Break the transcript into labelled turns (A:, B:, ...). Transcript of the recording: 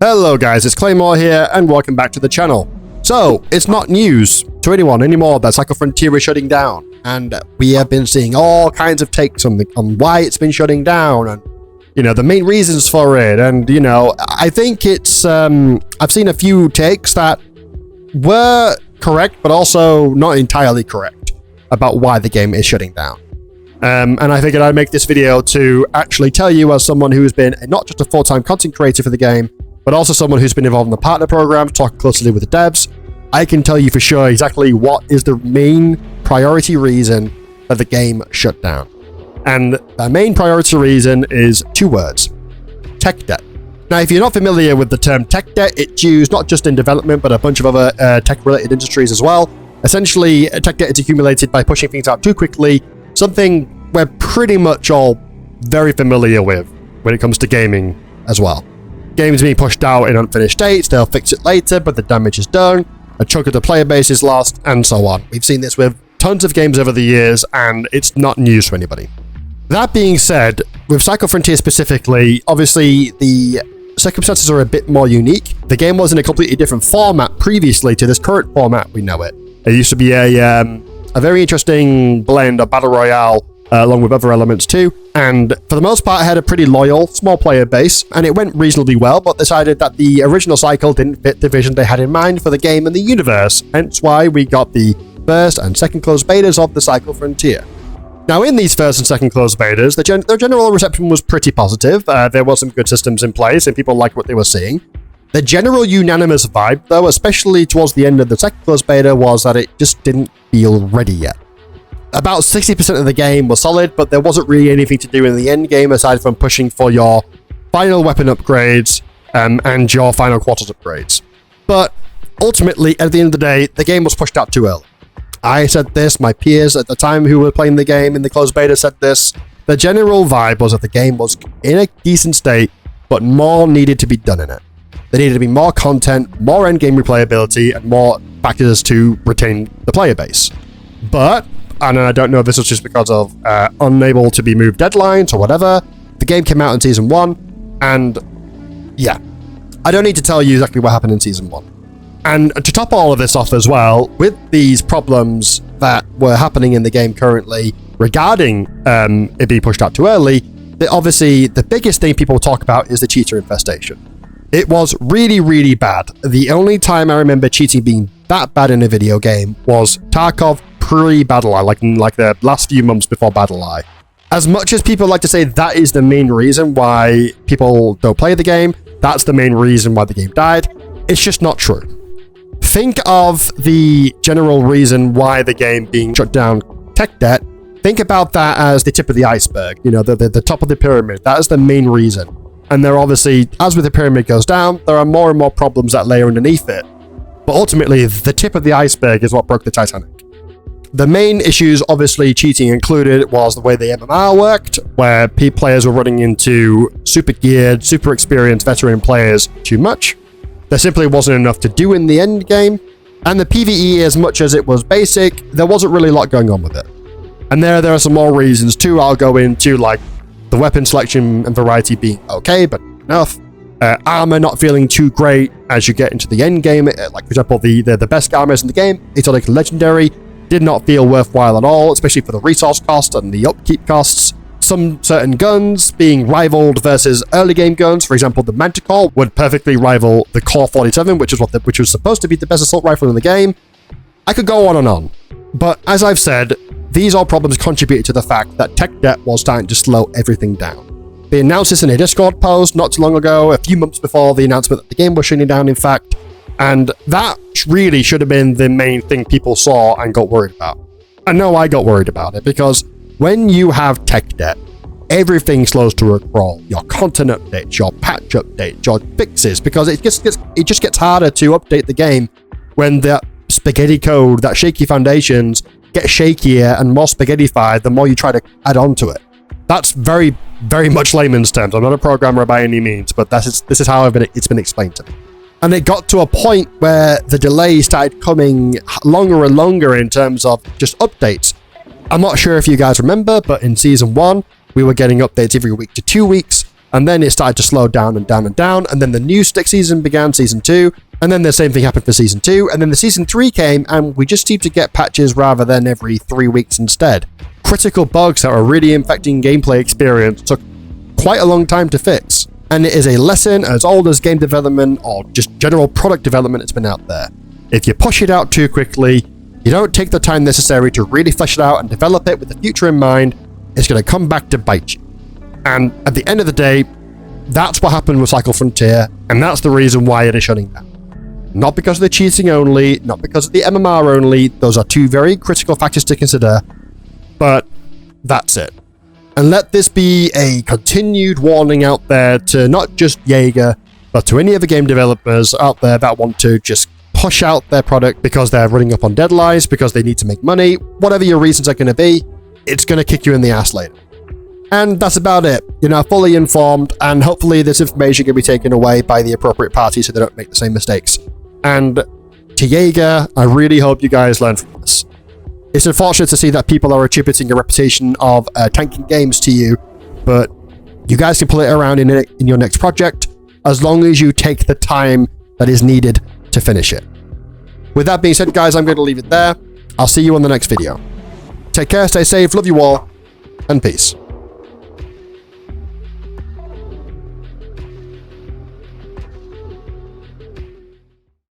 A: Hello guys, it's Claymore here and welcome back to the channel. So, it's not news to anyone anymore that Cycle Frontier is shutting down, and we have been seeing all kinds of takes on why it's been shutting down and, the main reasons for it. And, I think it's, I've seen a few takes that were correct, but also not entirely correct about why the game is shutting down. And I figured I'd make this video to actually tell you, as someone who's been not just a full-time content creator for the game, but also someone who's been involved in the partner program, talking closely with the devs, I can tell you for sure exactly what is the main priority reason that the game shut down. And the main priority reason is two words: tech debt. Now, if you're not familiar with the term tech debt, it's used not just in development, but a bunch of other tech-related industries as well. Essentially, tech debt is accumulated by pushing things out too quickly, something we're pretty much all very familiar with when it comes to gaming as well. Games being pushed out in unfinished states, they'll fix it later, but the damage is done, a chunk of the player base is lost, and so on. We've seen this with tons of games over the years, and it's not news to anybody. That being said, with Cycle Frontier specifically, obviously the circumstances are a bit more unique. The game was in a completely different format previously to this current format we know it. It used to be a very interesting blend of Battle Royale, along with other elements too, and for the most part had a pretty loyal, small player base, and it went reasonably well, but decided that the original cycle didn't fit the vision they had in mind for the game and the universe, hence why we got the first and second closed betas of the Cycle Frontier. Now, in these first and second closed betas, their general reception was pretty positive. There were some good systems in place, and people liked what they were seeing. The general unanimous vibe, though, especially towards the end of the second closed beta, was that it just didn't feel ready yet. About 60% of the game was solid, but there wasn't really anything to do in the end game aside from pushing for your final weapon upgrades and your final quarters upgrades. But ultimately, at the end of the day, the game was pushed out too early. I said this, my peers at the time who were playing the game in the closed beta said this. The general vibe was that the game was in a decent state, but more needed to be done in it. There needed to be more content, more endgame replayability, and more factors to retain the player base. But, and I don't know if this was just because of unable to be moved deadlines or whatever, the game came out in Season 1, and yeah, I don't need to tell you exactly what happened in Season 1. And to top all of this off as well, with these problems that were happening in the game currently regarding it being pushed out too early, obviously the biggest thing people talk about is the cheater infestation. It was really, really bad. The only time I remember cheating being that bad in a video game was Tarkov pre-BattlEye, like the last few months before BattlEye. As much as people like to say that is the main reason why people don't play the game, that's the main reason why the game died, it's just not true. Think of the general reason why the game being shut down, tech debt. Think about that as the tip of the iceberg, the top of the pyramid. That is the main reason. And there obviously, as with the pyramid goes down, there are more and more problems that layer underneath it. But ultimately, the tip of the iceberg is what broke the Titanic. The main issues, obviously cheating included, was the way the MMR worked, where players were running into super geared, super experienced veteran players too much. There simply wasn't enough to do in the end game. And the PvE, as much as it was basic, there wasn't really a lot going on with it. And there are some more reasons too I'll go into, like the weapon selection and variety being okay, but enough. Armor not feeling too great as you get into the end game. Like, for example, the best armors in the game, Exotic Legendary, did not feel worthwhile at all, especially for the resource cost and the upkeep costs. Some certain guns being rivaled versus early game guns. For example, the Manticore would perfectly rival the Core 47, which was supposed to be the best assault rifle in the game. I could go on and on. But as I've said, these all problems contributed to the fact that tech debt was starting to slow everything down. They announced this in a Discord post not too long ago, a few months before the announcement that the game was shutting down, in fact, and that really should have been the main thing people saw and got worried about. I know I got worried about it, because when you have tech debt, everything slows to a crawl. Your content updates, your patch updates, your fixes, because it just gets harder to update the game when that spaghetti code, that shaky foundations, get shakier and more spaghettified the more you try to add on to it. That's very, very much layman's terms. I'm not a programmer by any means, but this is how it's been explained to me. And it got to a point where the delay started coming longer and longer in terms of just updates. I'm not sure if you guys remember, but in Season 1, we were getting updates every week to 2 weeks. And then it started to slow down and down and down. And then the new Stick season began, season 2. And then the same thing happened for season 2. And then the season 3 came, and we just seemed to get patches rather than every 3 weeks instead. Critical bugs that were really infecting gameplay experience took quite a long time to fix. And it is a lesson as old as game development or just general product development that's been out there. If you push it out too quickly, you don't take the time necessary to really flesh it out and develop it with the future in mind, it's going to come back to bite you. And at the end of the day, that's what happened with Cycle Frontier, and that's the reason why it is shutting down. Not because of the cheating only, not because of the MMR only, those are two very critical factors to consider, but that's it. And let this be a continued warning out there to not just Jaeger, but to any other game developers out there that want to just push out their product because they're running up on deadlines, because they need to make money, whatever your reasons are going to be, it's going to kick you in the ass later. And that's about it. You're now fully informed, and hopefully this information can be taken away by the appropriate party so they don't make the same mistakes. And to Jaeger, I really hope you guys learn from this. It's unfortunate to see that people are attributing a reputation of tanking games to you, but you guys can pull it around in your next project as long as you take the time that is needed to finish it. With that being said, guys, I'm going to leave it there. I'll see you on the next video. Take care, stay safe, love you all, and peace.